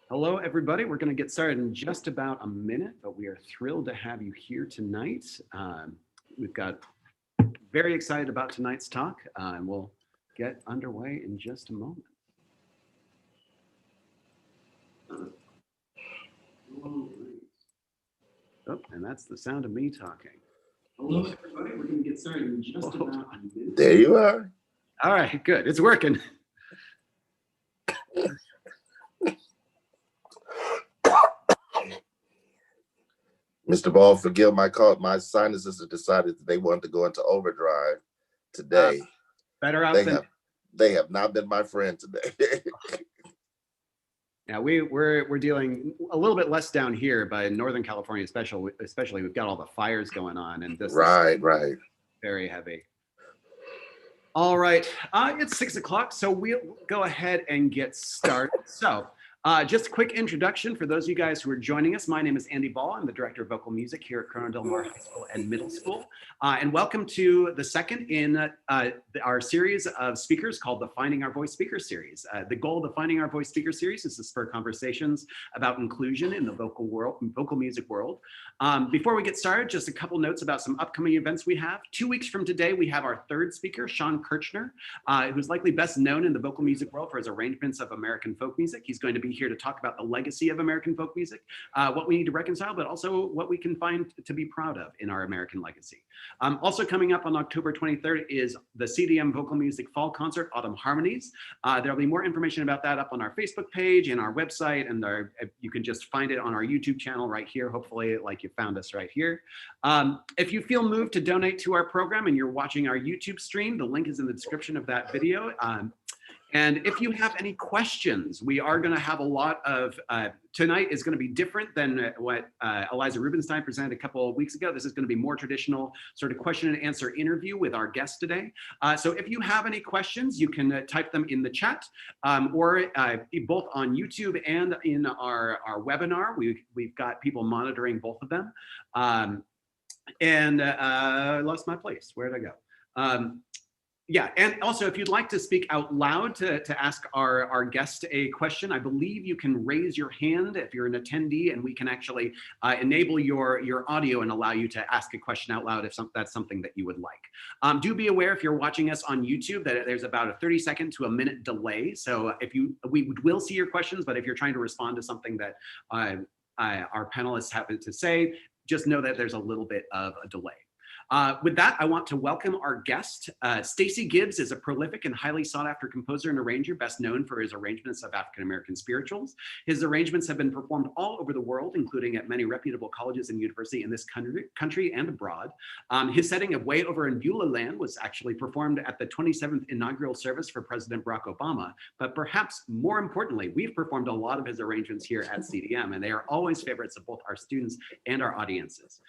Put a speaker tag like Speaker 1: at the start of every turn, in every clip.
Speaker 1: Hello, everybody. We're going to get started in just about a minute, but we are thrilled to have you here tonight. We've got very excited about tonight's talk, and we'll get underway in just a moment. Oh, and that's the sound of me talking. Hello, everybody. We're going to get started in just about a minute.
Speaker 2: There you are.
Speaker 1: All right, good. It's working.
Speaker 2: Mr. Ball, forgive my call. My sinuses have decided that they want to go into overdrive today.
Speaker 1: Better out
Speaker 2: they have not been my friend today.
Speaker 1: Yeah, we're dealing a little bit less down here, but in Northern California, especially we've got all the fires going on, and this
Speaker 2: right,
Speaker 1: very heavy. All right, it's 6 o'clock, so we'll go ahead and get started. So. Just a quick introduction for those of you guys who are joining us. My name is Andy Ball. I'm the Director of Vocal Music here at Corona Del Mar High School and Middle School. And welcome to the second in our series of speakers called the Finding Our Voice Speaker Series. The goal of the Finding Our Voice Speaker Series is to spur conversations about inclusion in the vocal music world. Before we get started, just a couple notes about some upcoming events we have. 2 weeks from today, we have our third speaker, Sean Kirchner, who's likely best known in the vocal music world for his arrangements of American folk music. He's going to be here to talk about the legacy of American folk music, what we need to reconcile, but also what we can find to be proud of in our American legacy. Also coming up on October 23rd is the CDM Vocal Music Fall Concert, Autumn Harmonies. There'll be more information about that up on our Facebook page and our website, and you can just find it on our YouTube channel right here, hopefully like you found us right here. If you feel moved to donate to our program and you're watching our YouTube stream, the link is in the description of that video. And if you have any questions, we are going to have a lot of, tonight is going to be different than what Eliza Rubenstein presented a couple of weeks ago. This is going to be more traditional sort of question and answer interview with our guest today. So if you have any questions, you can type them in the chat or both on YouTube and in our webinar. We've got people monitoring both of them. I lost my place. Where did I go? Yeah, and also if you'd like to speak out loud to ask our guest a question, I believe you can raise your hand if you're an attendee, and we can actually enable your audio and allow you to ask a question out loud if that's something that you would like. Do be aware if you're watching us on YouTube that there's about a 30-second to a minute delay. So we will see your questions, but if you're trying to respond to something that our panelists happen to say, just know that there's a little bit of a delay. With that, I want to welcome our guest. Stacey Gibbs is a prolific and highly sought after composer and arranger, best known for his arrangements of African-American spirituals. His arrangements have been performed all over the world, including at many reputable colleges and universities in this country and abroad. His setting of Way Over in Beulah Land was actually performed at the 27th inaugural service for President Barack Obama. But perhaps more importantly, we've performed a lot of his arrangements here at CDM, and they are always favorites of both our students and our audiences.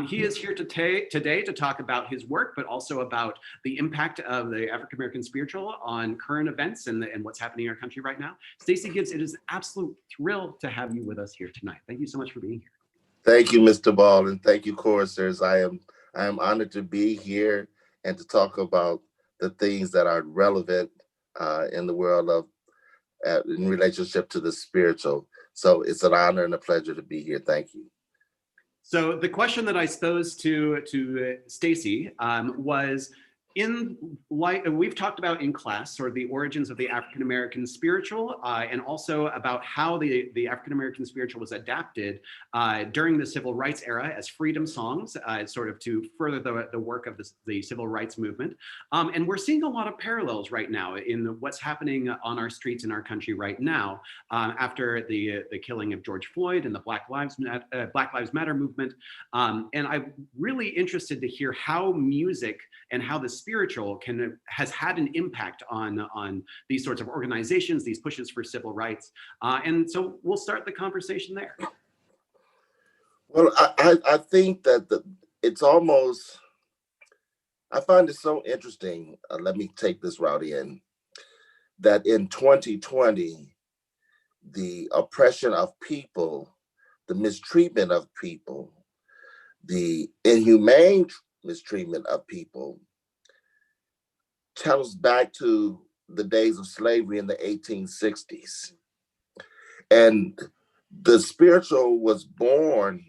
Speaker 1: He is here today to talk about his work, but also about the impact of the African-American spiritual on current events and what's happening in our country right now. Stacey Gibbs, it is an absolute thrill to have you with us here tonight. Thank you so much for being here.
Speaker 2: Thank you, Mr. Ball, and thank you, choristers. I am honored to be here and to talk about the things that are relevant in the world of in relationship to the spiritual. So it's an honor and a pleasure to be here. Thank you.
Speaker 1: So the question that I posed to Stacey was, we've talked about in class sort of the origins of the African-American spiritual and also about how the African-American spiritual was adapted during the civil rights era as freedom songs, sort of to further the work of the civil rights movement. And we're seeing a lot of parallels right now in what's happening on our streets in our country right now after the killing of George Floyd and the Black Lives Matter movement. And I'm really interested to hear how music and how the spiritual has had an impact on these sorts of organizations, these pushes for civil rights. And so we'll start the conversation there.
Speaker 2: Well, I think that it's almost, I find it so interesting, let me take this route in, that in 2020, the oppression of people, the mistreatment of people, the inhumane mistreatment of people tells back to the days of slavery in the 1860s. And the spiritual was born,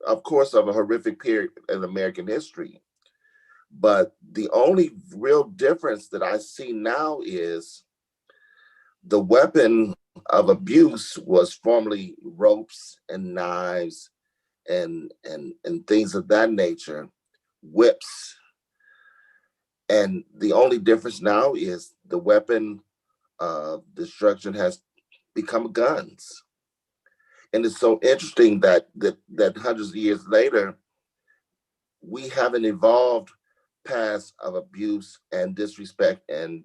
Speaker 2: of course, of a horrific period in American history. But the only real difference that I see now is the weapon of abuse was formerly ropes and knives and things of that nature, whips. And the only difference now is the weapon of destruction has become guns. And it's so interesting that hundreds of years later, we haven't evolved past of abuse and disrespect and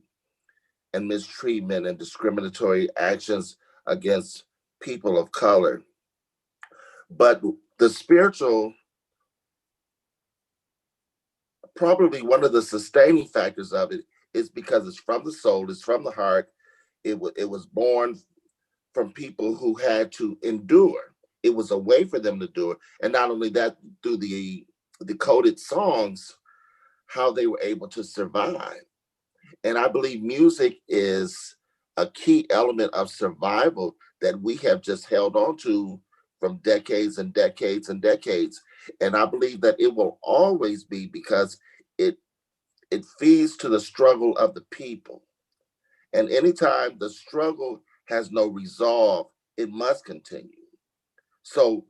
Speaker 2: mistreatment and discriminatory actions against people of color. But the spiritual, probably one of the sustaining factors of it is because it's from the soul, it's from the heart. It was born from people who had to endure. It was a way for them to do it. And not only that, through the decoded songs, how they were able to survive. And I believe music is a key element of survival that we have just held on to from decades and decades and decades. And I believe that it will always be because it it feeds to the struggle of the people. And anytime the struggle has no resolve, it must continue. So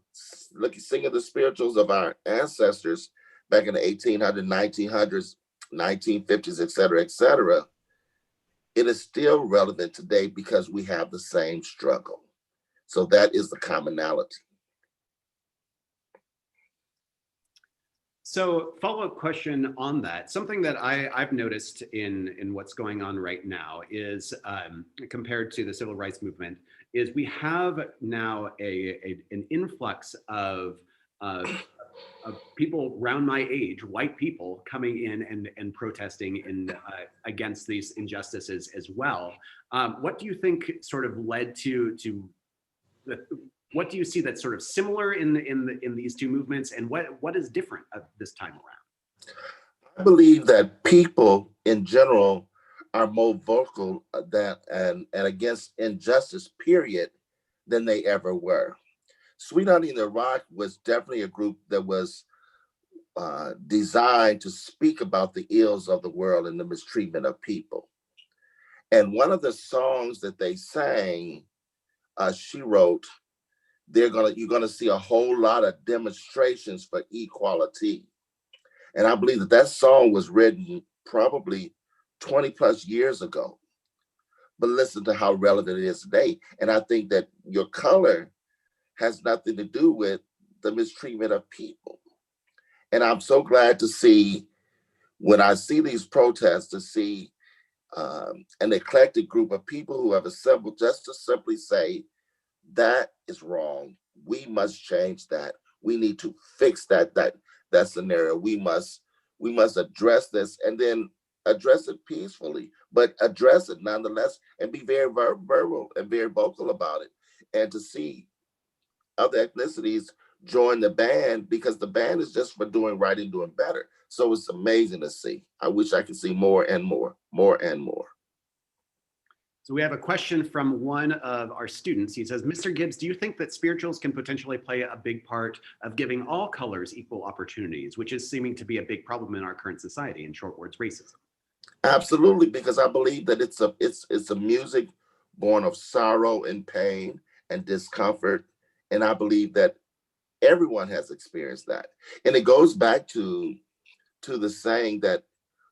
Speaker 2: look, singing the spirituals of our ancestors back in the 1800s, 1900s, 1950s, et cetera, it is still relevant today because we have the same struggle. So that is the commonality.
Speaker 1: So follow-up question on that. Something that I've noticed in what's going on right now is compared to the civil rights movement is we have now an influx of people around my age, white people, coming in and protesting against these injustices as well. What do you think sort of led to what do you see that's sort of similar in these two movements, and what is different this time around?
Speaker 2: I believe that people in general are more vocal that and against injustice, period, than they ever were. Sweet Honey in the Rock was definitely a group that was designed to speak about the ills of the world and the mistreatment of people. And one of the songs that they sang, she wrote, you're gonna see a whole lot of demonstrations for equality. And I believe that that song was written probably 20 plus years ago. But listen to how relevant it is today. And I think that your color has nothing to do with the mistreatment of people. And I'm so glad to see, when I see these protests, to see an eclectic group of people who have assembled just to simply say, that is wrong. We must change that. We need to fix that scenario. We must address this, and then address it peacefully, but address it nonetheless, and be very verbal and very vocal about it. And to see other ethnicities join the band, because the band is just for doing right and doing better. So it's amazing to see. I wish I could see more and more and more.
Speaker 1: So we have a question from one of our students. He says, Mr. Gibbs, do you think that spirituals can potentially play a big part of giving all colors equal opportunities, which is seeming to be a big problem in our current society, in short words, racism?
Speaker 2: Absolutely, because I believe that it's a music born of sorrow and pain and discomfort. And I believe that everyone has experienced that. And it goes back to the saying that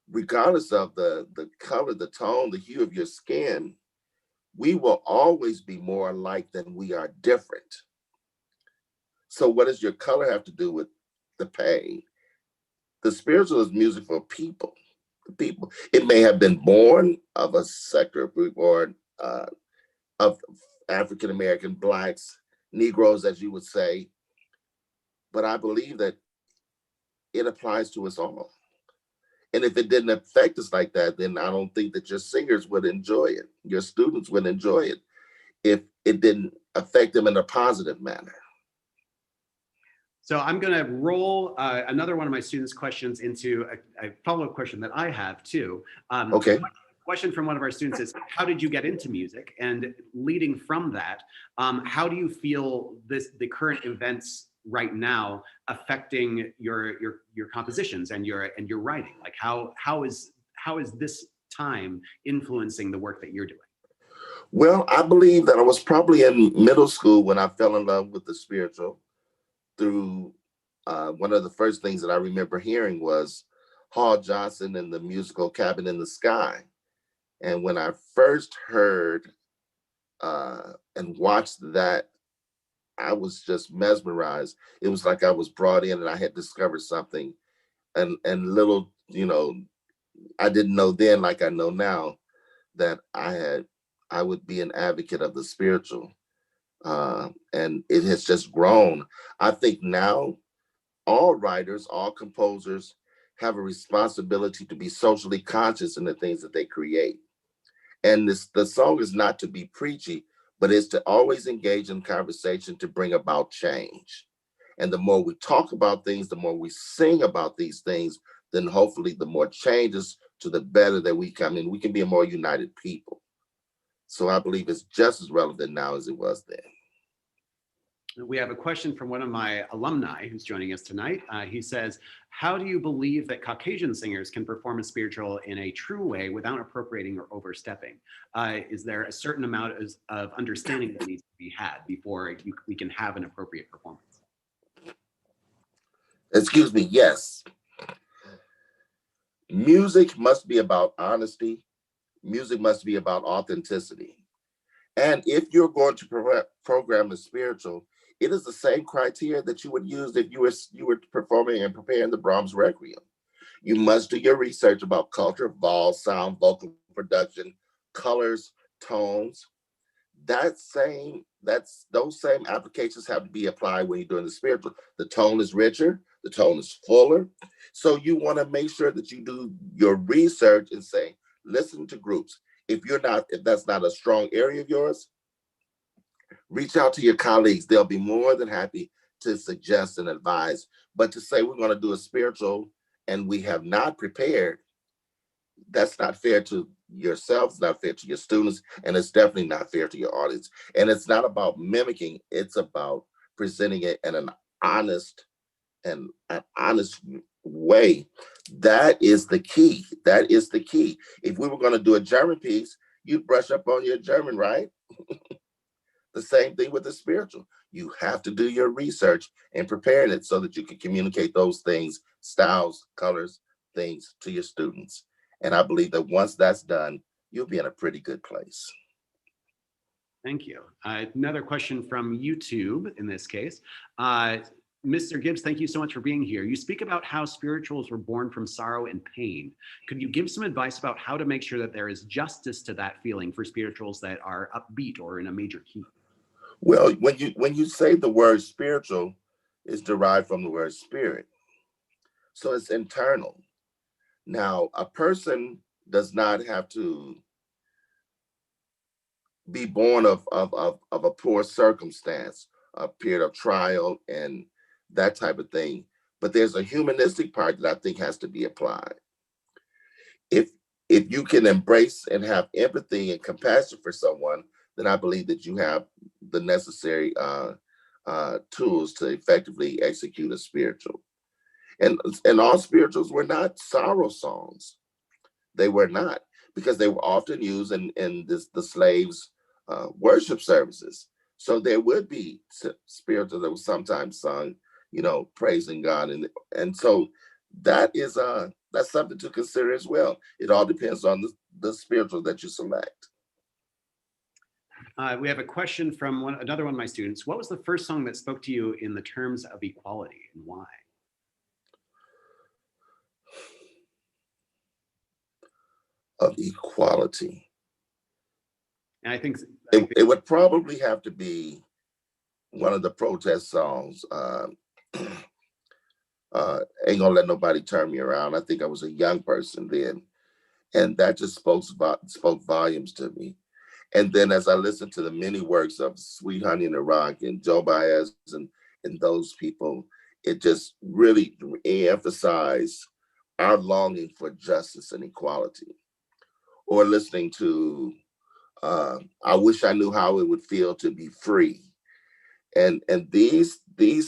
Speaker 2: regardless of the color, the tone, the hue of your skin, we will always be more alike than we are different. So what does your color have to do with the pain? The spiritual is music for people. The people. It may have been born of a sector or of African American, Blacks, Negroes, as you would say, but I believe that it applies to us all. And if it didn't affect us like that, then I don't think that your singers would enjoy it. Your students would enjoy it if it didn't affect them in a positive manner.
Speaker 1: So I'm going to roll another one of my students' questions into a follow-up question that I have too.
Speaker 2: Okay.
Speaker 1: question from one of our students is, how did you get into music? And leading from that, how do you feel the current events right now affecting your compositions and your writing? Like how is this time influencing the work that you're doing?
Speaker 2: Well, I believe that I was probably in middle school when I fell in love with the spiritual through one of the first things that I remember hearing was Hall Johnson and the musical Cabin in the Sky. And when I first heard and watched that, I was just mesmerized. It was like I was brought in and I had discovered something. And little, I didn't know then like I know now that I would be an advocate of the spiritual. And it has just grown. I think now all writers, all composers have a responsibility to be socially conscious in the things that they create. And the song is not to be preachy, but it's to always engage in conversation to bring about change. And the more we talk about things, the more we sing about these things, then hopefully the more changes to the better that we come in. We can be a more united people. So I believe it's just as relevant now as it was then.
Speaker 1: We have a question from one of my alumni who's joining us tonight. He says, how do you believe that Caucasian singers can perform a spiritual in a true way without appropriating or overstepping? Is there a certain amount of understanding that needs to be had before we can have an appropriate performance?
Speaker 2: Excuse me, yes. Music must be about honesty. Music must be about authenticity. And if you're going to program the spiritual, it is the same criteria that you would use if you were performing and preparing the Brahms Requiem. You must do your research about culture, vol, sound, vocal production, colors, tones. Those same applications have to be applied when you're doing the spiritual. The tone is richer, the tone is fuller. So you want to make sure that you do your research and say, listen to groups. If that's not a strong area of yours, reach out to your colleagues. They'll be more than happy to suggest and advise. But to say we're going to do a spiritual and we have not prepared, that's not fair to yourself, it's not fair to your students, and it's definitely not fair to your audience. And it's not about mimicking, it's about presenting it in an honest way. That is the key. That is the key. If we were going to do a German piece, you'd brush up on your German, right? The same thing with the spiritual. You have to do your research and preparing it so that you can communicate those things, styles, colors, things to your students. And I believe that once that's done, you'll be in a pretty good place.
Speaker 1: Thank you. Another question from YouTube in this case. Mr. Gibbs, thank you so much for being here. You speak about how spirituals were born from sorrow and pain. Could you give some advice about how to make sure that there is justice to that feeling for spirituals that are upbeat or in a major key?
Speaker 2: Well, when you say the word spiritual, it's derived from the word spirit. So it's internal. Now, a person does not have to be born of a poor circumstance, a period of trial and that type of thing. But there's a humanistic part that I think has to be applied. If you can embrace and have empathy and compassion for someone, then I believe that you have the necessary tools to effectively execute a spiritual. And all spirituals were not sorrow songs. They were not, because they were often used in the slaves' worship services. So there would be spirituals that was sometimes sung, praising God, and so that's something to consider as well. It all depends on the spiritual that you select.
Speaker 1: We have a question from another one of my students. What was the first song that spoke to you in the terms of equality, and why?
Speaker 2: Of equality.
Speaker 1: And I think
Speaker 2: it would probably have to be one of the protest songs. Ain't Gonna Let Nobody Turn Me Around. I think I was a young person then, and that just spoke volumes to me. And then as I listened to the many works of Sweet Honey in the Rock and Joe Baez and those people, it just really emphasized our longing for justice and equality. or listening to I Wish I Knew How It Would Feel to Be Free. And these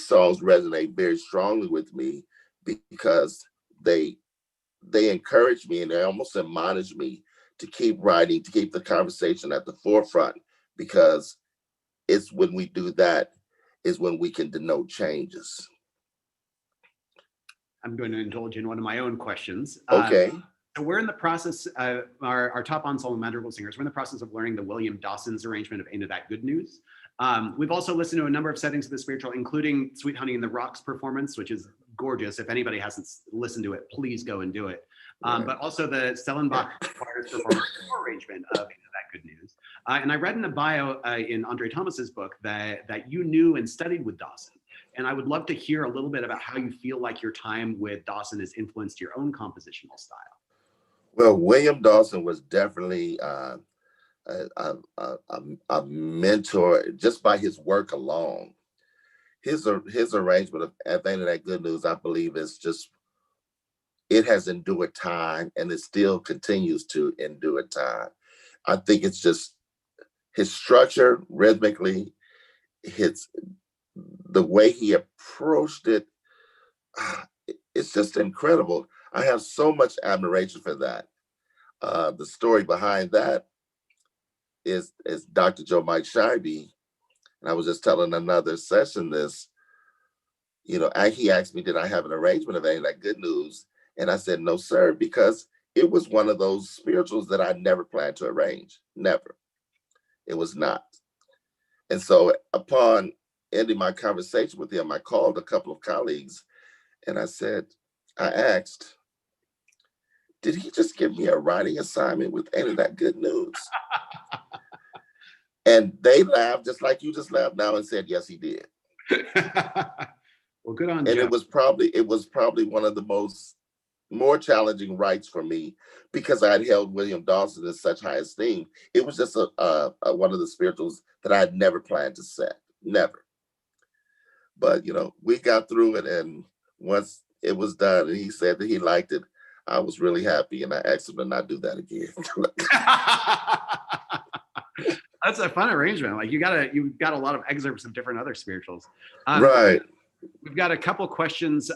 Speaker 2: songs resonate very strongly with me because they encourage me and they almost admonish me to keep writing, to keep the conversation at the forefront, because it's when we do that is when we can denote changes.
Speaker 1: I'm going to indulge in one of my own questions.
Speaker 2: Okay.
Speaker 1: So we're in the process, our top ensemble madrigal singers, we're in the process of learning the William Dawson's arrangement of Ain't It That Good News. We've also listened to a number of settings of the spiritual, including Sweet Honey in the Rocks performance, which is gorgeous. If anybody hasn't listened to it, please go and do it. But also the Stellenbach Choir's performance arrangement of Ain't It That Good News. And I read in a bio in Andre Thomas's book that you knew and studied with Dawson. And I would love to hear a little bit about how you feel like your time with Dawson has influenced your own compositional style.
Speaker 2: Well, William Dawson was definitely a mentor just by his work alone. His arrangement of Ain't It That Good News, I believe, is just, it has endured time and it still continues to endure time. I think it's just his structure rhythmically, the way he approached it, it's just incredible. I have so much admiration for that. The story behind that is Dr. Joe Mike Scheibe. And I was just telling another session this, he asked me, did I have an arrangement of Ain't That Good News? And I said, no, sir, because it was one of those spirituals that I never planned to arrange. Never. It was not. And so upon ending my conversation with him, I called a couple of colleagues and I asked, did he just give me a writing assignment with Ain't It That Good News? And they laughed just like you just laughed now and said, yes, he did.
Speaker 1: Well, good on
Speaker 2: And
Speaker 1: Joe.
Speaker 2: it was probably one of the more challenging writes for me because I had held William Dawson in such high esteem. It was just one of the spirituals that I had never planned to set, never. But, we got through it. And once it was done and he said that he liked it, I was really happy. And I asked him to not do that again.
Speaker 1: That's a fun arrangement. Like you've got a lot of excerpts of different other spirituals.
Speaker 2: Right.
Speaker 1: We've got a couple questions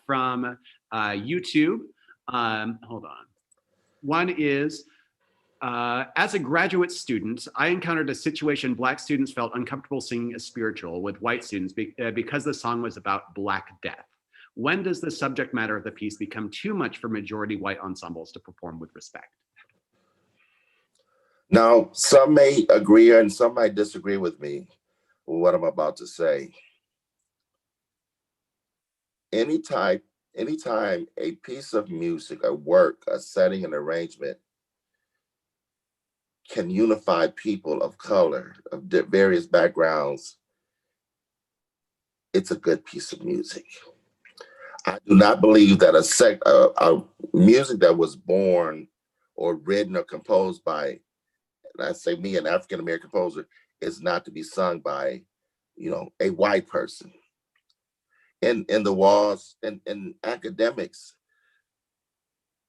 Speaker 1: from YouTube. Hold on. One is, as a graduate student, I encountered a situation Black students felt uncomfortable singing a spiritual with white students because the song was about Black death. When does the subject matter of the piece become too much for majority white ensembles to perform with respect?
Speaker 2: Now, some may agree and some might disagree with me with what I'm about to say. Anytime a piece of music, a work, a setting, an arrangement can unify people of color, of various backgrounds, it's a good piece of music. I do not believe that a music that was born or written or composed by, and I say me, an African-American composer, is not to be sung by, a white person. In the walls and in academics,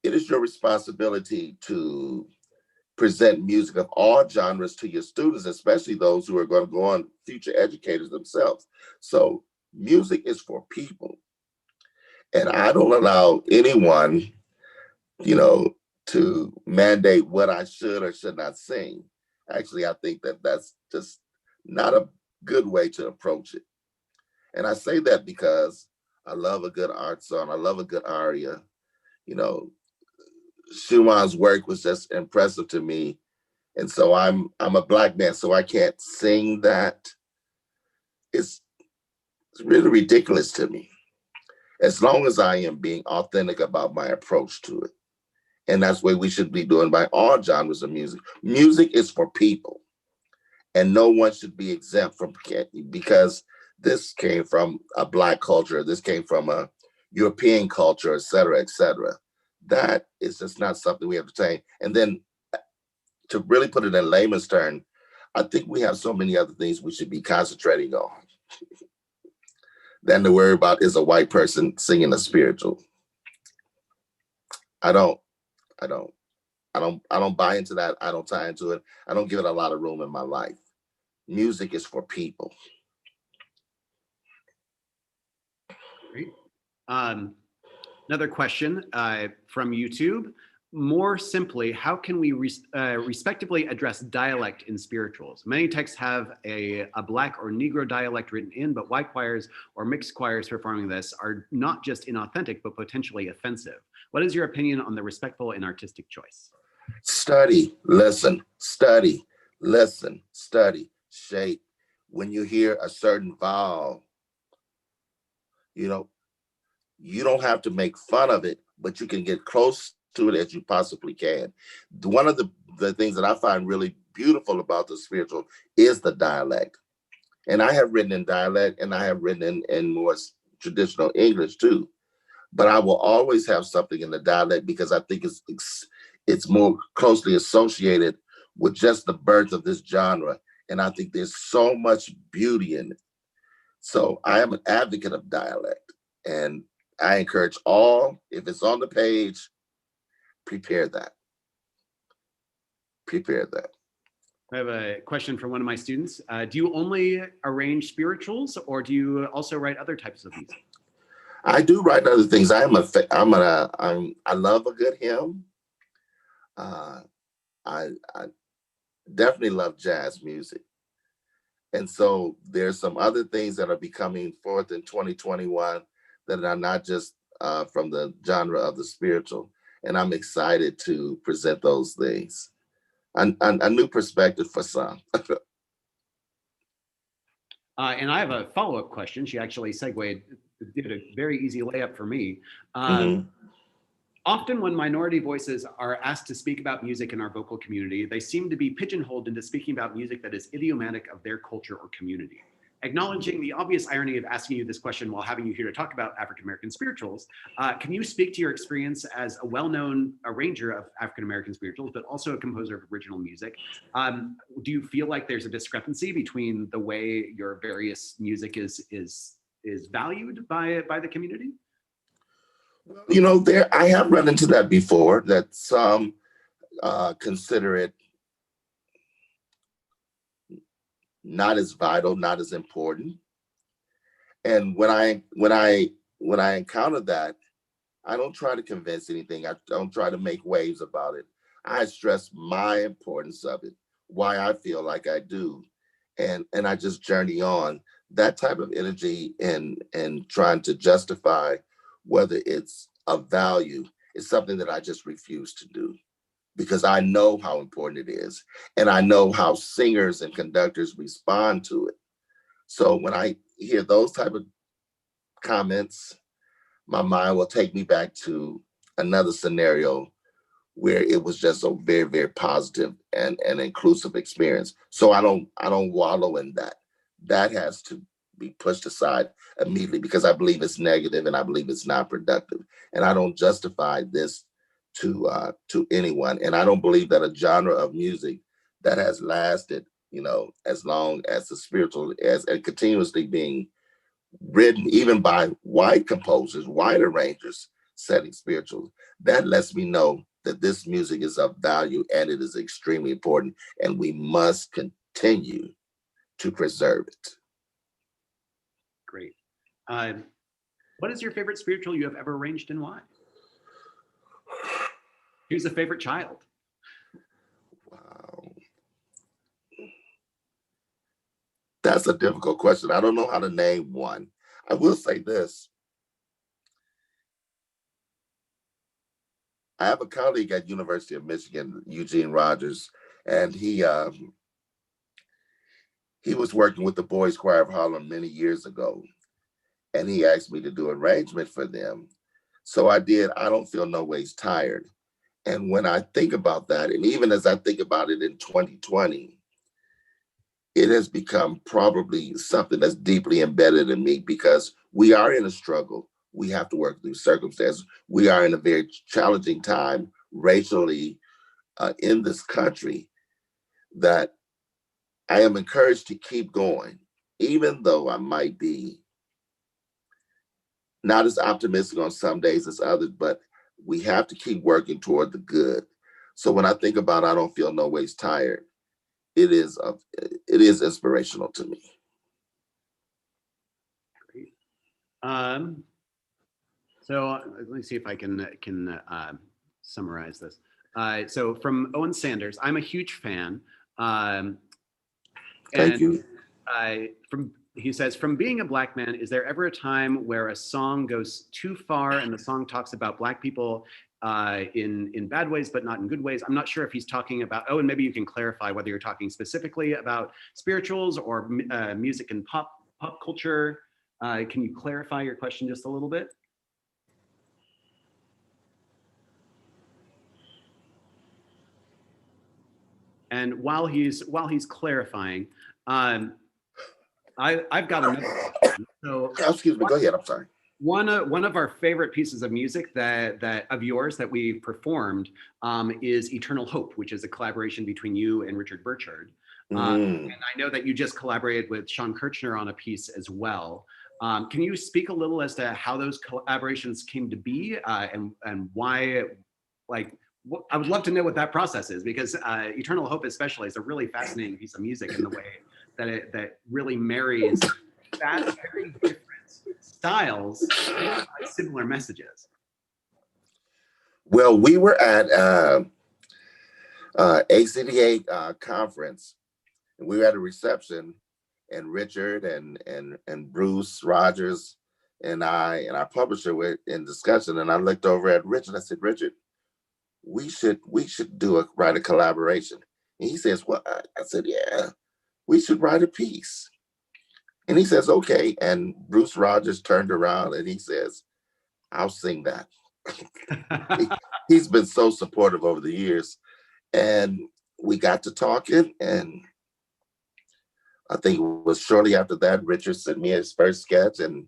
Speaker 2: it is your responsibility to present music of all genres to your students, especially those who are going to go on future educators themselves. So music is for people. And I don't allow anyone, to mandate what I should or should not sing. Actually, I think that that's just not a good way to approach it. And I say that because I love a good art song. I love a good aria. Schumann's work was just impressive to me. And so I'm a Black man, so I can't sing that. It's really ridiculous to me. As long as I am being authentic about my approach to it. And that's what we should be doing by all genres of music. Music is for people. And no one should be exempt from, because this came from a Black culture, this came from a European culture, et cetera, et cetera. That is just not something we have to take. And then to really put it in layman's terms, I think we have so many other things we should be concentrating on than to worry about is a white person singing a spiritual. I don't. I don't buy into that. I don't tie into it. I don't give it a lot of room in my life. Music is for people.
Speaker 1: Great. Another question from YouTube. More simply, how can we respectively address dialect in spirituals? Many texts have a Black or Negro dialect written in, but white choirs or mixed choirs performing this are not just inauthentic, but potentially offensive. What is your opinion on the respectful and artistic choice?
Speaker 2: Study, listen, study, listen, study, shape. When you hear a certain vowel, you know, you don't have to make fun of it, but you can get close to it as you possibly can. One of the things that I find really beautiful about the spiritual is the dialect. And I have written in dialect and I have written in more traditional English too. But I will always have something in the dialect because I think it's more closely associated with just the birth of this genre. And I think there's so much beauty in it. So I am an advocate of dialect. And I encourage all, if it's on the page, prepare that. Prepare that.
Speaker 1: I have a question from one of my students. Do you only arrange spirituals, or do you also write other types of music?
Speaker 2: I do write other things. I love a good hymn. I definitely love jazz music. And so there's some other things that are becoming forth in 2021 that are not just from the genre of the spiritual. And I'm excited to present those things. A new perspective for some.
Speaker 1: And I have a follow-up question. She actually segued, did a very easy layup for me. Often when minority voices are asked to speak about music in our vocal community, they seem to be pigeonholed into speaking about music that is idiomatic of their culture or community. Acknowledging the obvious irony of asking you this question while having you here to talk about African-American spirituals, can you speak to your experience as a well-known arranger of African-American spirituals, but also a composer of original music? Do you feel like there's a discrepancy between the way your various music is valued by the community?
Speaker 2: You know, I have run into that before, that some consider it not as vital, not as important. And when I encounter that, I don't try to convince anything. I don't try to make waves about it. I stress my importance of it, why I feel like I do, and I just journey on. That type of energy and trying to justify whether it's of value is something that I just refuse to do, because I know how important it is. And I know how singers and conductors respond to it. So when I hear those type of comments, my mind will take me back to another scenario where it was just a very, very positive and inclusive experience. So I don't wallow in that. That has to be pushed aside immediately, because I believe it's negative and I believe it's not productive. And I don't justify this to anyone. And I don't believe that a genre of music that has lasted, as long as the spiritual as and continuously being written, even by white composers, white arrangers, setting spirituals, that lets me know that this music is of value and it is extremely important, and we must continue to preserve it.
Speaker 1: Great. What is your favorite spiritual you have ever arranged, and why? Who's a favorite child?
Speaker 2: Wow. That's a difficult question. I don't know how to name one. I will say this. I have a colleague at University of Michigan, Eugene Rodgers, and he was working with the Boys Choir of Harlem many years ago, and he asked me to do arrangement for them. So I did. I Don't Feel No Ways Tired. And when I think about that, and even as I think about it in 2020, it has become probably something that's deeply embedded in me, because we are in a struggle. We have to work through circumstances. We are in a very challenging time racially in this country, that I am encouraged to keep going, even though I might be not as optimistic on some days as others, but we have to keep working toward the good. So when I think about I don't feel no ways tired, it is inspirational to me.
Speaker 1: Great. So let me see if I can summarize this. So from Owen Sanders, I'm a huge fan.
Speaker 2: Thank you.
Speaker 1: He says, from being a Black man, is there ever a time where a song goes too far and the song talks about Black people in bad ways, but not in good ways? I'm not sure if he's talking about, and maybe you can clarify whether you're talking specifically about spirituals or music and pop culture. Can you clarify your question just a little bit? And while he's clarifying, I've got another question. So,
Speaker 2: excuse me. Go ahead. I'm sorry.
Speaker 1: One of our favorite pieces of music that of yours that we performed is "Eternal Hope," which is a collaboration between you and Richard Burchard. And I know that you just collaborated with Sean Kirchner on a piece as well. Can you speak a little as to how those collaborations came to be and why, like? I would love to know what that process is, because Eternal Hope especially is a really fascinating piece of music in the way that really marries very different styles and similar messages.
Speaker 2: Well, we were at ACDA conference, and we were at a reception, and Richard and Bruce Rodgers and I and our publisher were in discussion, and I looked over at Richard. I said, Richard, we should write a collaboration. And he says, well, I said, yeah, we should write a piece. And he says, okay. And Bruce Rodgers turned around and he says, I'll sing that. He's been so supportive over the years. And we got to talking, and I think it was shortly after that, Richard sent me his first sketch, and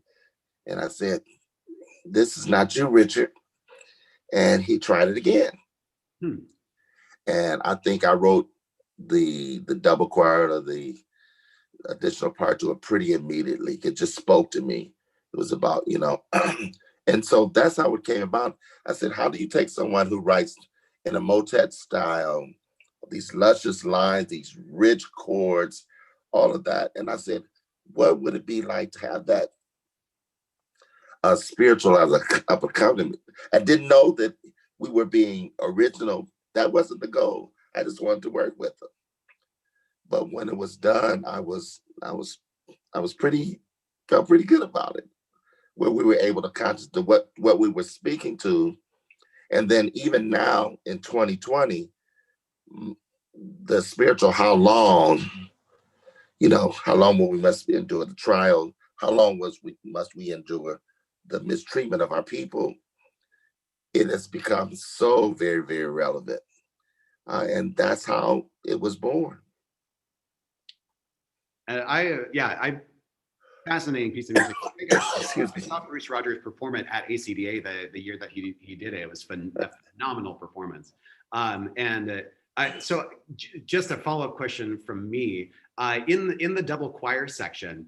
Speaker 2: I said, this is not you, Richard. And he tried it again. And I think I wrote the double choir or the additional part to it pretty immediately. It just spoke to me. It was about, and so that's how it came about. I said, how do you take someone who writes in a motet style, these luscious lines, these rich chords, all of that? And I said, what would it be like to have that spiritual as a accompaniment? I didn't know that we were being original. That wasn't the goal. I just wanted to work with them. But when it was done, I felt pretty good about it, where we were able to concentrate what we were speaking to. And then even now in 2020, the spiritual, how long will we must endure the trial? How long must we endure the mistreatment of our people? It has become so very, very relevant. And that's how it was born.
Speaker 1: And fascinating piece of music. I saw Bruce Rodgers perform it at ACDA the year that he did it. It was a phenomenal performance. So just a follow-up question from me. In the double choir section,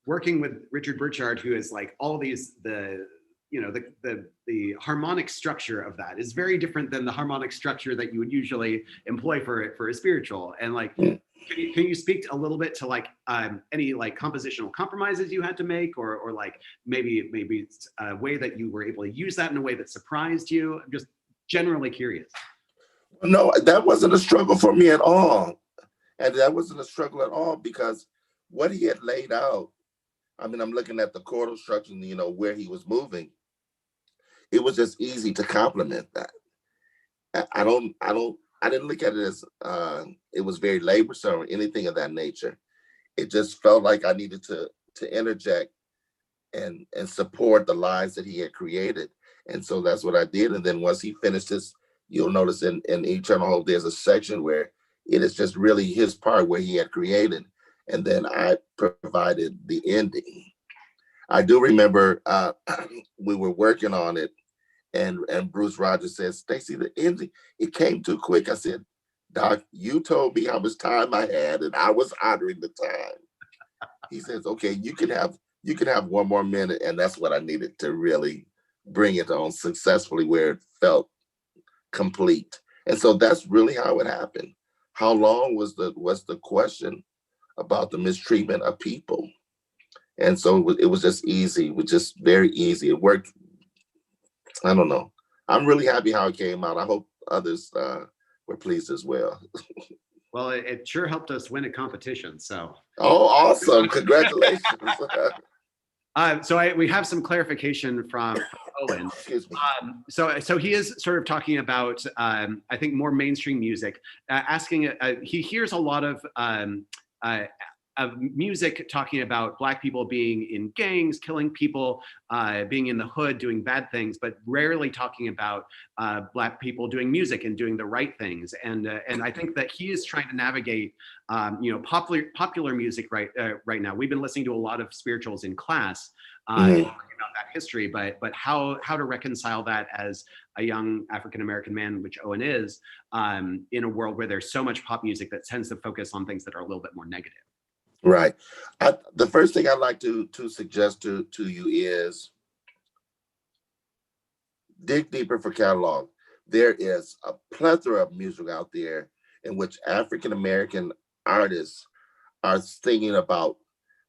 Speaker 1: working with Richard Burchard, who is like all these the harmonic structure of that is very different than the harmonic structure that you would usually employ for a spiritual. And like, can you speak a little bit to like any like compositional compromises you had to make, or like maybe a way that you were able to use that in a way that surprised you? I'm just generally curious.
Speaker 2: No, that wasn't a struggle for me at all. And that wasn't a struggle at all, because what he had laid out, I mean, I'm looking at the chordal structure, where he was moving. It was just easy to complement that. I didn't look at it as it was very laborsome or anything of that nature. It just felt like I needed to interject and support the lines that he had created. And so that's what I did. And then once he finished this, you'll notice in Eternal Hope, there's a section where it is just really his part where he had created. And then I provided the ending. I do remember we were working on it, and Bruce Rodgers says, Stacey, the ending, it came too quick. I said, Doc, you told me how much time I had, and I was honoring the time. He says, okay, you can have one more minute. And that's what I needed to really bring it on successfully, where it felt complete. And so that's really how it happened. How long was the question about the mistreatment of people? And so it was just easy. It was just very easy. It worked. I don't know. I'm really happy how it came out. I hope others were pleased as well.
Speaker 1: Well, it sure helped us win a competition. So.
Speaker 2: Oh, awesome. Congratulations.
Speaker 1: We have some clarification from Owen.
Speaker 2: Excuse me.
Speaker 1: So he is sort of talking about, I think, more mainstream music, asking, he hears a lot of music talking about Black people being in gangs, killing people, being in the hood, doing bad things, but rarely talking about Black people doing music and doing the right things. And I think that he is trying to navigate, popular music right now. We've been listening to a lot of spirituals in class, talking about that history, but how to reconcile that as a young African American man, which Owen is, in a world where there's so much pop music that tends to focus on things that are a little bit more negative.
Speaker 2: Right. The first thing I'd like to suggest to you is dig deeper for catalog. There is a plethora of music out there in which African American artists are singing about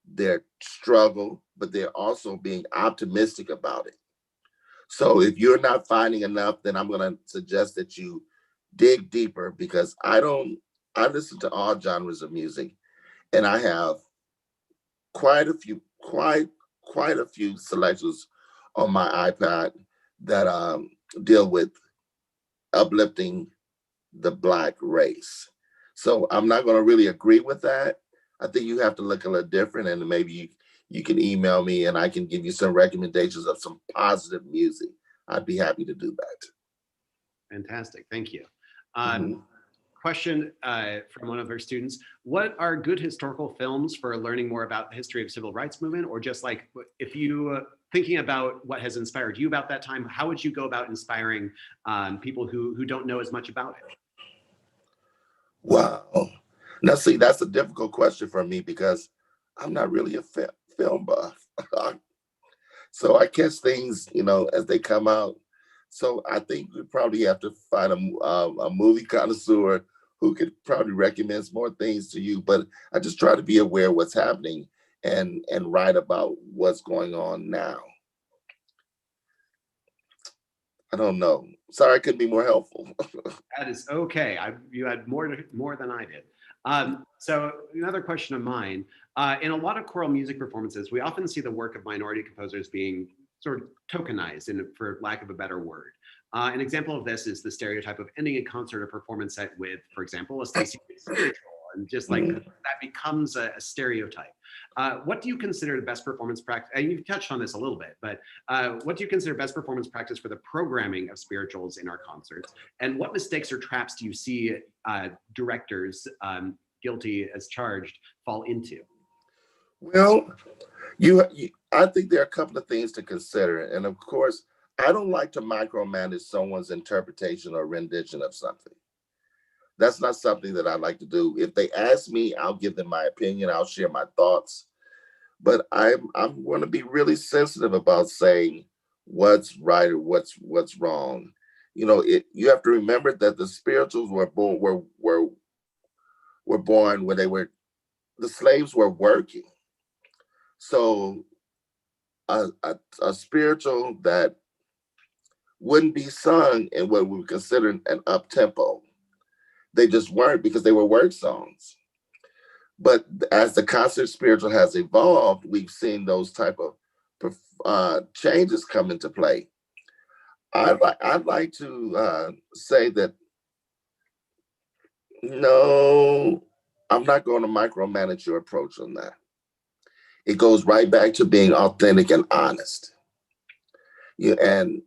Speaker 2: their struggle, but they're also being optimistic about it. So if you're not finding enough, then I'm going to suggest that you dig deeper, because I listen to all genres of music. And I have quite a few selections on my iPad that deal with uplifting the Black race. So I'm not going to really agree with that. I think you have to look a little different, and maybe you can email me and I can give you some recommendations of some positive music. I'd be happy to do that.
Speaker 1: Fantastic, thank you.
Speaker 2: Mhm.
Speaker 1: Question from one of our students: what are good historical films for learning more about the history of civil rights movement, or just like if you thinking about what has inspired you about that time, how would you go about inspiring people who don't know as much about it?
Speaker 2: Wow. Now, see, that's a difficult question for me because I'm not really a film buff. So I catch things, as they come out. So I think we probably have to find a movie connoisseur who could probably recommend more things to you. But I just try to be aware of what's happening and write about what's going on now. I don't know. Sorry, I couldn't be more helpful.
Speaker 1: That is okay. You had more than I did. So another question of mine, in a lot of choral music performances, we often see the work of minority composers being sort of tokenized, for lack of a better word. An example of this is the stereotype of ending a concert or performance set with, for example, a Stacey spiritual, and just like that becomes a stereotype. What do you consider the best performance practice? And you've touched on this a little bit, but what do you consider best performance practice for the programming of spirituals in our concerts? And what mistakes or traps do you see directors guilty as charged fall into?
Speaker 2: Well, I think there are a couple of things to consider. And of course, I don't like to micromanage someone's interpretation or rendition of something. That's not something that I like to do. If they ask me, I'll give them my opinion. I'll share my thoughts. But I'm going to be really sensitive about saying what's right or what's wrong. You have to remember that the spirituals were born when the slaves were working. So a spiritual that wouldn't be sung in what we would consider an up tempo. They just weren't, because they were work songs. But as the concert spiritual has evolved, we've seen those type of changes come into play. I'd like to say that, no, I'm not going to micromanage your approach on that. It goes right back to being authentic and honest. And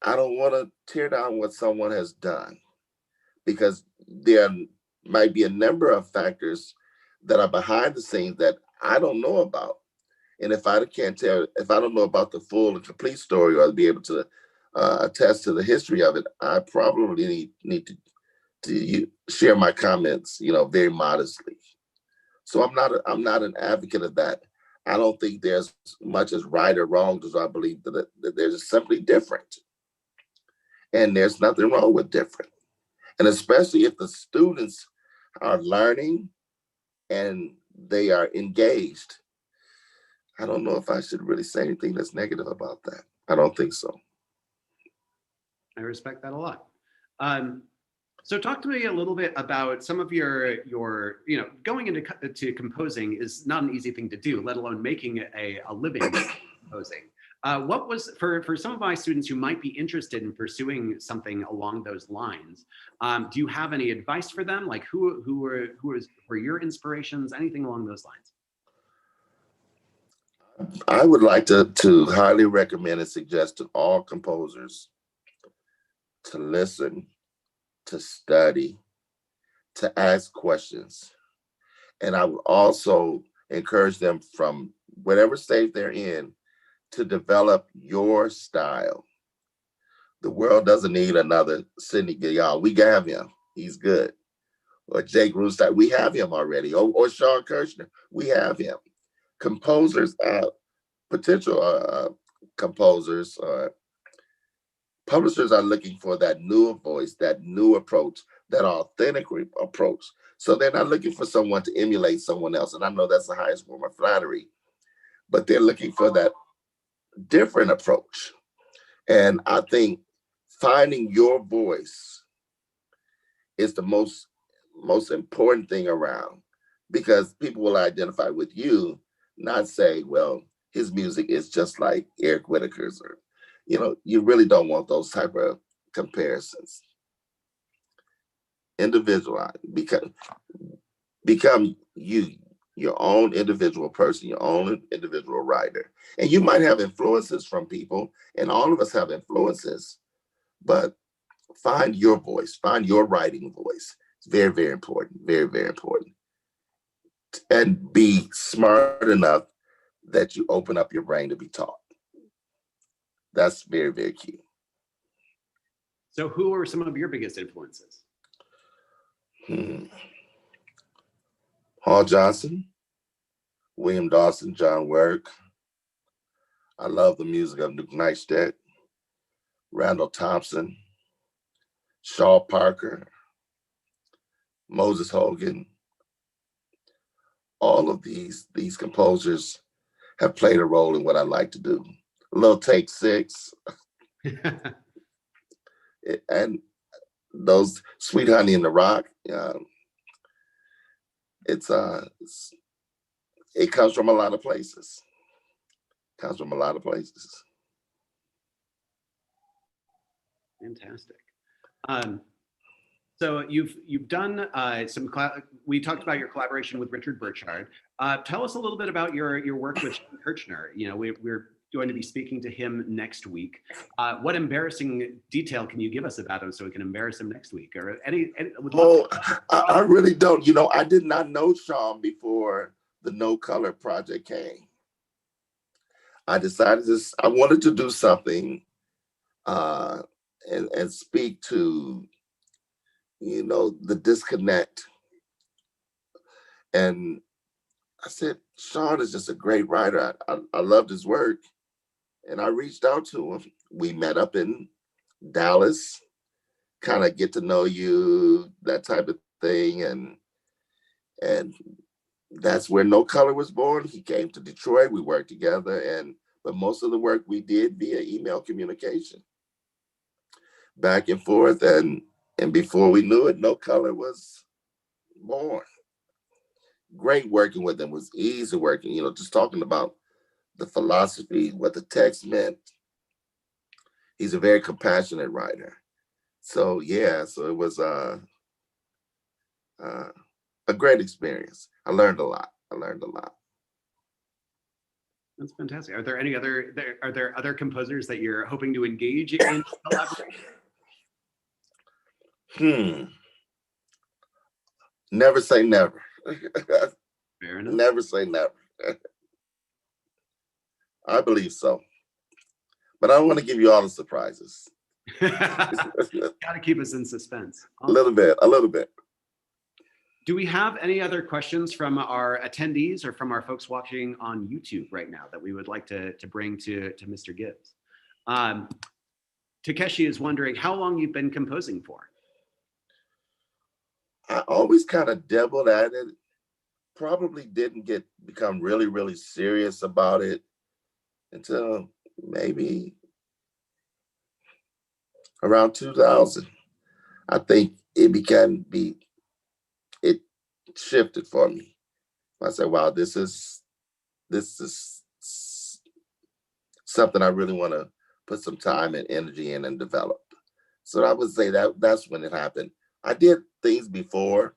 Speaker 2: I don't want to tear down what someone has done, because there might be a number of factors that are behind the scenes that I don't know about. And if I don't know about the full and complete story, or be able to attest to the history of it, I probably need to share my comments, very modestly. So I'm not an advocate of that. I don't think there's much as right or wrong, because I believe that they're just simply different. And there's nothing wrong with different. And especially if the students are learning and they are engaged, I don't know if I should really say anything that's negative about that. I don't think so.
Speaker 1: I respect that a lot. So talk to me a little bit about some of your going into composing is not an easy thing to do, let alone making a living composing. What was for some of my students who might be interested in pursuing something along those lines? Do you have any advice for them? Like who were your inspirations? Anything along those lines?
Speaker 2: I would like to highly recommend and suggest to all composers to listen, to study, to ask questions. And I would also encourage them from whatever stage they're in to develop your style. The world doesn't need another Sidney Guyal. We have him. He's good. Or Jake Rustack. We have him already. Or Sean Kirshner. We have him. Composers, potential composers, publishers are looking for that newer voice, that new approach, that authentic approach. So they're not looking for someone to emulate someone else. And I know that's the highest form of flattery, but they're looking for that different approach. And I think finding your voice is the most important thing around, because people will identify with you, not say, well, his music is just like Eric Whitaker's, or, you really don't want those type of comparisons. Individualize, become you, your own individual person, your own individual writer. And you might have influences from people, and all of us have influences, but find your voice, find your writing voice. It's very, very important, very, very important. And be smart enough that you open up your brain to be taught. That's very, very key.
Speaker 1: So who are some of your biggest influences?
Speaker 2: Paul Johnson, William Dawson, John Work. I love the music of Duke Neistat, Randall Thompson, Shaw Parker, Moses Hogan. All of these composers have played a role in what I like to do. A little Take Six. And those Sweet Honey in the Rock. It comes from a lot of places.
Speaker 1: Fantastic. So you've done we talked about your collaboration with Richard Burchard. Tell us a little bit about your work with Sean Kirshner. We're going to be speaking to him next week. What embarrassing detail can you give us about him so we can embarrass him next week? Or
Speaker 2: I really don't. I did not know Sean before the No Color project came. I decided I wanted to do something and speak to, the disconnect. And I said, Sean is just a great writer. I loved his work. And I reached out to him. We met up in Dallas, kind of get to know you, that type of thing. And that's where No Color was born. He came to Detroit. We worked together. But most of the work we did via email communication, back and forth. And before we knew it, No Color was born. Great working with him, was easy working, just talking about the philosophy, what the text meant. He's a very compassionate writer. So it was a great experience. I learned a lot.
Speaker 1: That's fantastic. Are there other composers that you're hoping to engage in collaboration?
Speaker 2: Never say never.
Speaker 1: Fair enough.
Speaker 2: Never say never. I believe so. But I don't want to give you all the surprises.
Speaker 1: Got to keep us in suspense.
Speaker 2: A little bit.
Speaker 1: Do we have any other questions from our attendees or from our folks watching on YouTube right now that we would like to bring to Mr. Gibbs? Takeshi is wondering how long you've been composing for.
Speaker 2: I always kind of dabbled at it. Probably didn't become really, really serious about it until maybe around 2000. I think it shifted for me. I said, wow, this is something I really want to put some time and energy in and develop. So I would say that's when it happened. I did things before,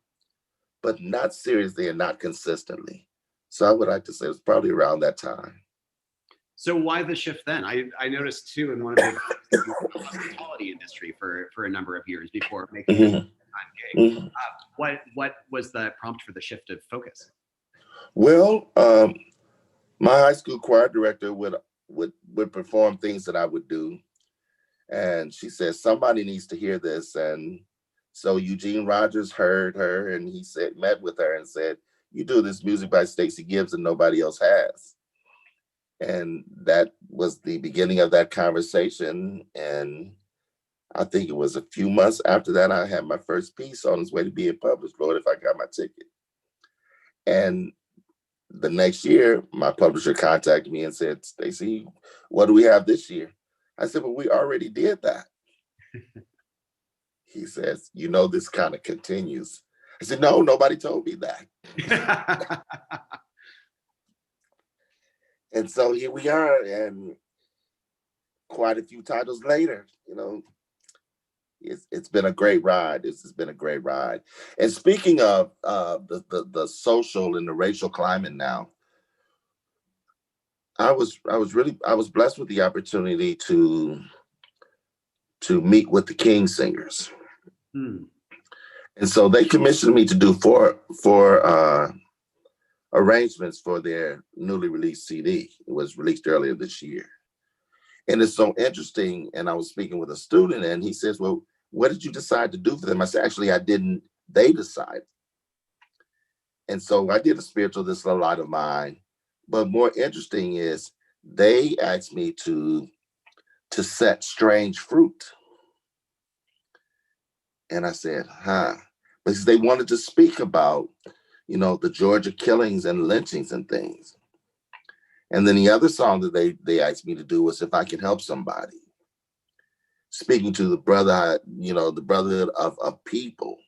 Speaker 2: but not seriously and not consistently. So I would like to say it's probably around that time.
Speaker 1: So why the shift then? I noticed too in one of the hospitality industry for a number of years before making this time gig. What was the prompt for the shift of focus?
Speaker 2: Well, my high school choir director would perform things that I would do, and she said somebody needs to hear this. And so Eugene Rodgers heard her, and he met with her and said, "You do this music by Stacey Gibbs, and nobody else has." And that was the beginning of that conversation. And I think it was a few months after that, I had my first piece on its way to being published, Lord, if I got my ticket. And the next year, my publisher contacted me and said, "Stacey, what do we have this year?" I said, "Well, we already did that." He says, "This kind of continues." I said, "No, nobody told me that." And so here we are, and quite a few titles later, it's been a great ride. This has been a great ride. And speaking of the social and the racial climate now, I was blessed with the opportunity to meet with the King Singers. And so they commissioned me to do four arrangements for their newly released CD. It was released earlier this year. And it's so interesting. And I was speaking with a student, and he says, "Well, what did you decide to do for them?" I said, "Actually, I didn't. They decided." And so I did a spiritual, this little light of mine. But more interesting is they asked me to set Strange Fruit. And I said, because they wanted to speak about, the Georgia killings and lynchings and things. And then the other song that they asked me to do was If I Can Help Somebody, speaking to the brotherhood, the brotherhood of people.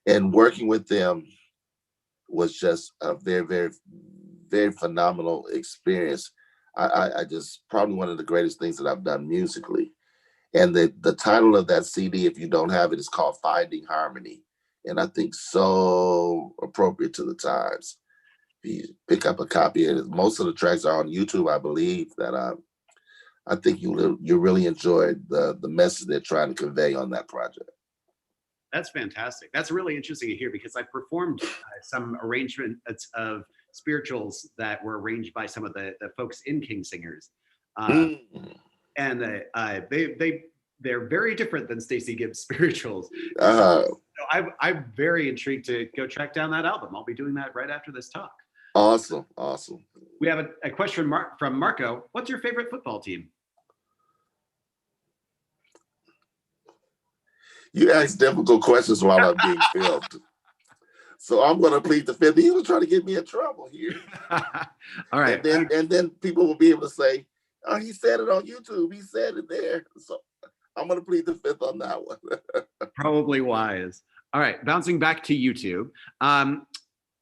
Speaker 2: And working with them was just a very, very, very phenomenal experience. I just probably one of the greatest things that I've done musically. And the title of that CD, if you don't have it, is called Finding Harmony. And I think so appropriate to the times. If you pick up a copy of it, most of the tracks are on YouTube, I believe, that I think you really enjoyed the message they're trying to convey on that project.
Speaker 1: That's fantastic. That's really interesting to hear, because I performed some arrangements of spirituals that were arranged by some of the folks in King Singers. And they're very different than Stacey Gibbs spirituals. So I'm very intrigued to go track down that album. I'll be doing that right after this talk.
Speaker 2: Awesome.
Speaker 1: We have a question from Marco. What's your favorite football team?
Speaker 2: You ask difficult questions while I'm being filmed. So I'm going to plead the fifth. He was trying to get me in trouble here.
Speaker 1: All right.
Speaker 2: And then people will be able to say, "Oh, he said it on YouTube. He said it there." So I'm going to plead the fifth on that one.
Speaker 1: Probably wise. All right. Bouncing back to YouTube.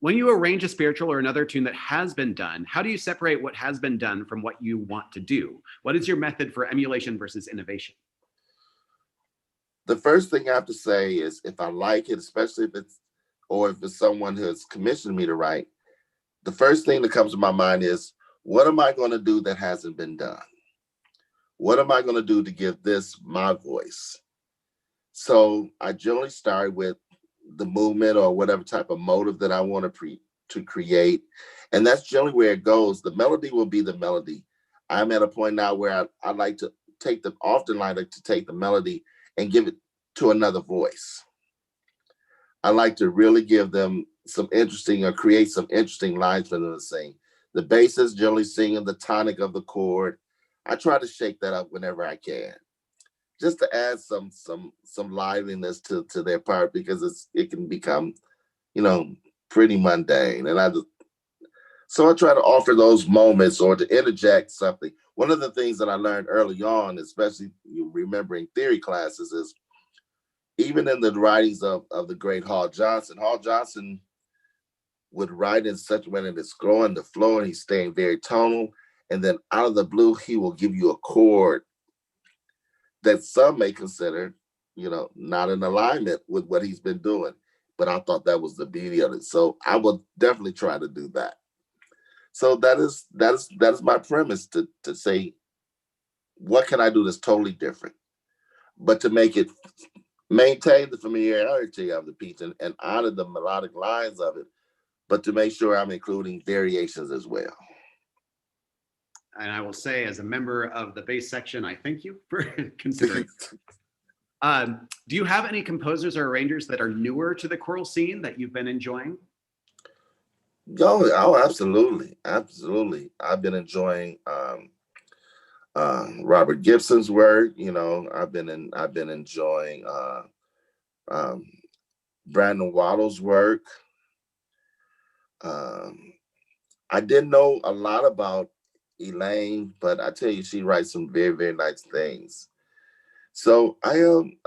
Speaker 1: When you arrange a spiritual or another tune that has been done, how do you separate what has been done from what you want to do? What is your method for emulation versus innovation?
Speaker 2: The first thing I have to say is, if I like it, especially if it's someone who has commissioned me to write, the first thing that comes to my mind is, what am I going to do that hasn't been done? What am I going to do to give this my voice? So I generally start with the movement or whatever type of motive that I want to create. And that's generally where it goes. The melody will be the melody. I'm at a point now where I like to take the melody and give it to another voice. I like to really give them create some interesting lines for them to sing. The bass is generally singing the tonic of the chord. I try to shake that up whenever I can. just to add some liveliness to their part, because it can become, you know, pretty mundane. And so I try to offer those moments or to interject something. One of the things that I learned early on, especially you remembering theory classes, is even in the writings of the great Hall Johnson would write in such a way that it's growing the flow and he's staying very tonal. And then out of the blue, he will give you a chord that some may consider, you know, not in alignment with what he's been doing. But I thought that was the beauty of it. So I will definitely try to do that. So that is my premise, to say, what can I do that's totally different, but to make it maintain the familiarity of the piece and honor the melodic lines of it, but to make sure I'm including variations as well.
Speaker 1: And I will say, as a member of the bass section, I thank you for considering. Do you have any composers or arrangers that are newer to the choral scene that you've been enjoying?
Speaker 2: Oh, absolutely, absolutely. I've been enjoying Robert Gibson's work. You know, I've been enjoying um, Brandon Waddle's work. I didn't know a lot about Elaine, but I tell you, she writes some very, very nice things. So I am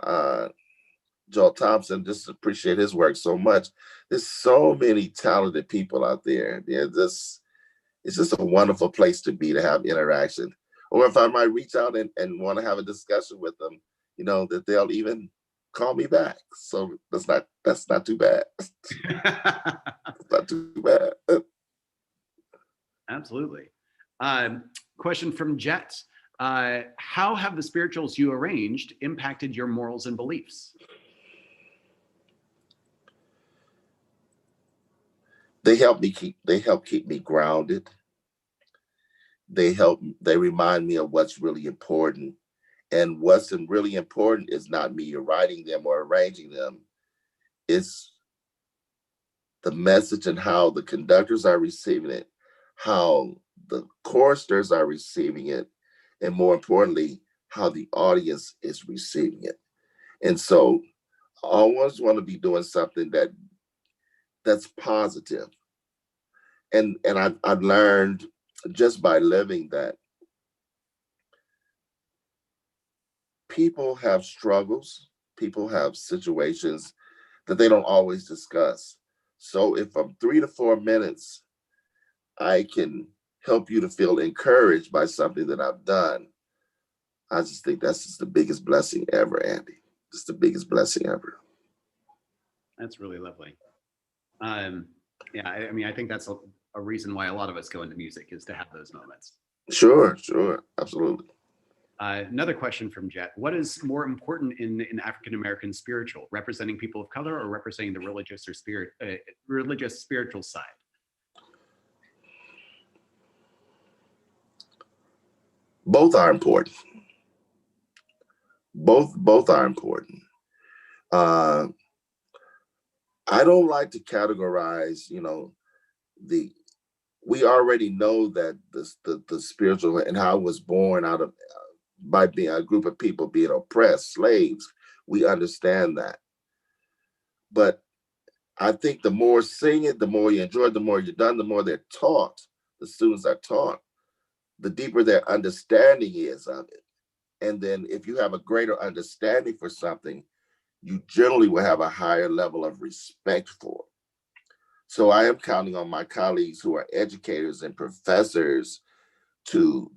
Speaker 2: Joel Thompson, just appreciate his work so much. There's so many talented people out there. It's just a wonderful place to be, to have interaction. Or if I might reach out and want to have a discussion with them, you know, that they'll even call me back. So that's not too bad. Not too bad.
Speaker 1: Absolutely. Question from Jet. How have the spirituals you arranged impacted your morals and beliefs?
Speaker 2: They help keep me grounded. They remind me of what's really important. And what's really important is not me writing them or arranging them. It's the message and how the conductors are receiving it, how the choristers are receiving it, and more importantly, how the audience is receiving it. And so I always want to be doing something that's positive. And I've learned just by living that people have struggles, people have situations that they don't always discuss. So if from 3 to 4 minutes, I can help you to feel encouraged by something that I've done, I just think that's just the biggest blessing ever, Andy. Just the biggest blessing ever.
Speaker 1: That's really lovely. Yeah, I mean, I think that's a reason why a lot of us go into music, is to have those moments.
Speaker 2: Sure, absolutely.
Speaker 1: Another question from Jet. What is more important in African-American spiritual, representing people of color or representing the religious or religious spiritual side?
Speaker 2: Both are important. Both are important. Uh, I don't like to categorize, you know, we already know that the spiritual and how it was born out of by being a group of people being oppressed, slaves. We understand that. But I think the more sing it, the more you enjoy it, the more you're done, the more they're taught, the students are taught, the deeper their understanding is of it. And then if you have a greater understanding for something, you generally will have a higher level of respect for it. So I am counting on my colleagues who are educators and professors to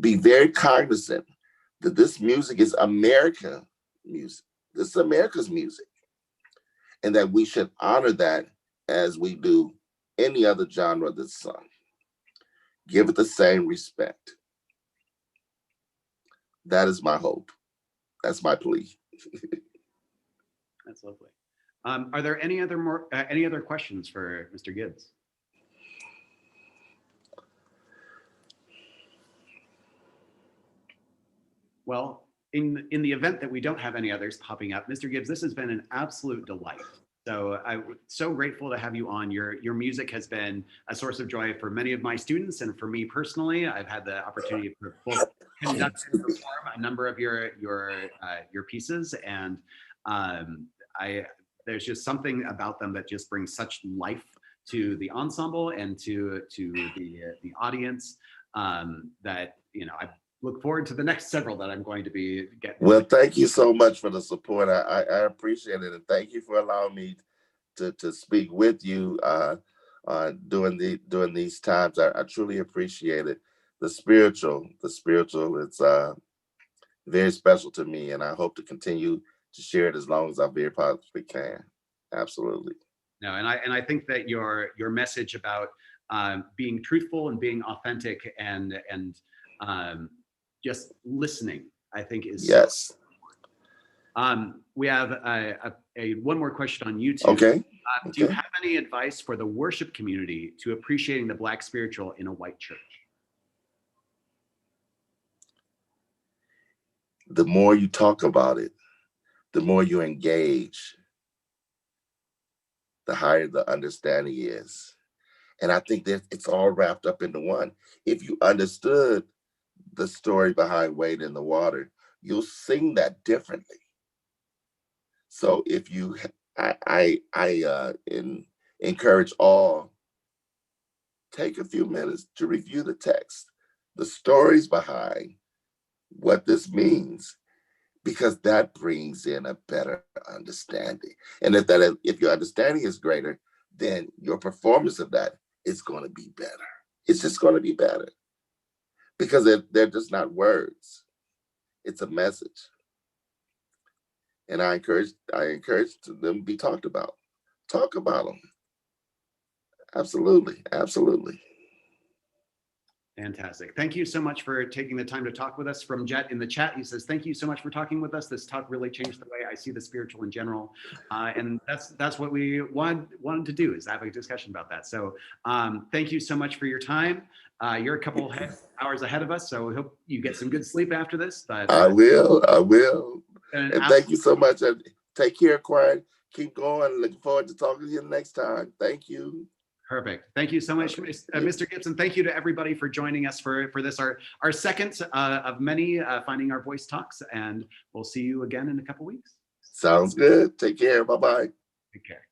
Speaker 2: be very cognizant that this music is American music. This is America's music. And that we should honor that as we do any other genre that's sung. Give it the same respect. That is my hope. That's my plea.
Speaker 1: That's lovely. Are there any other questions for Mr. Gibbs? Well, in the event that we don't have any others popping up, Mr. Gibbs, this has been an absolute delight. So I'm so grateful to have you on. Your music has been a source of joy for many of my students, and for me personally, I've had the opportunity to both conduct and perform a number of your pieces, and I there's just something about them that just brings such life to the ensemble and to the audience, that I look forward to the next several that I'm going to be getting.
Speaker 2: Well, thank you so much for the support. I appreciate it, and thank you for allowing me to speak with you during these times. I truly appreciate it. The spiritual, it's very special to me, and I hope to continue to share it as long as I very possibly can. Absolutely.
Speaker 1: No, and I think that your message about being truthful and being authentic and just listening, I think is
Speaker 2: yes.
Speaker 1: We have one more question on YouTube.
Speaker 2: Okay.
Speaker 1: Do you have any advice for the worship community to appreciating the Black spiritual in a white church?
Speaker 2: The more you talk about it, the more you engage, the higher the understanding is. And I think that it's all wrapped up into one. If you understood the story behind Wade in the Water, you'll sing that differently. So if you, I encourage all, take a few minutes to review the text, the stories behind what this means, because that brings in a better understanding. And if your understanding is greater, then your performance of that is going to be better. It's just going to be better, because they're just not words. It's a message. And I encourage them to be talked about. Talk about them. Absolutely. Absolutely.
Speaker 1: Fantastic. Thank you so much for taking the time to talk with us. From Jet in the chat, he says, thank you so much for talking with us. This talk really changed the way I see the spiritual in general. And that's what we wanted to do, is have a discussion about that. So thank you so much for your time. You're a couple hours ahead of us, so we hope you get some good sleep after this. But
Speaker 2: I will. And thank you so much. Take care, Quiet. Keep going. Looking forward to talking to you next time. Thank you.
Speaker 1: Perfect. Thank you so much, Mr. Gibson. Thank you to everybody for joining us for this, our second of many Finding Our Voice talks, and we'll see you again in a couple weeks.
Speaker 2: Sounds good. Take care. Bye-bye.
Speaker 1: Take care.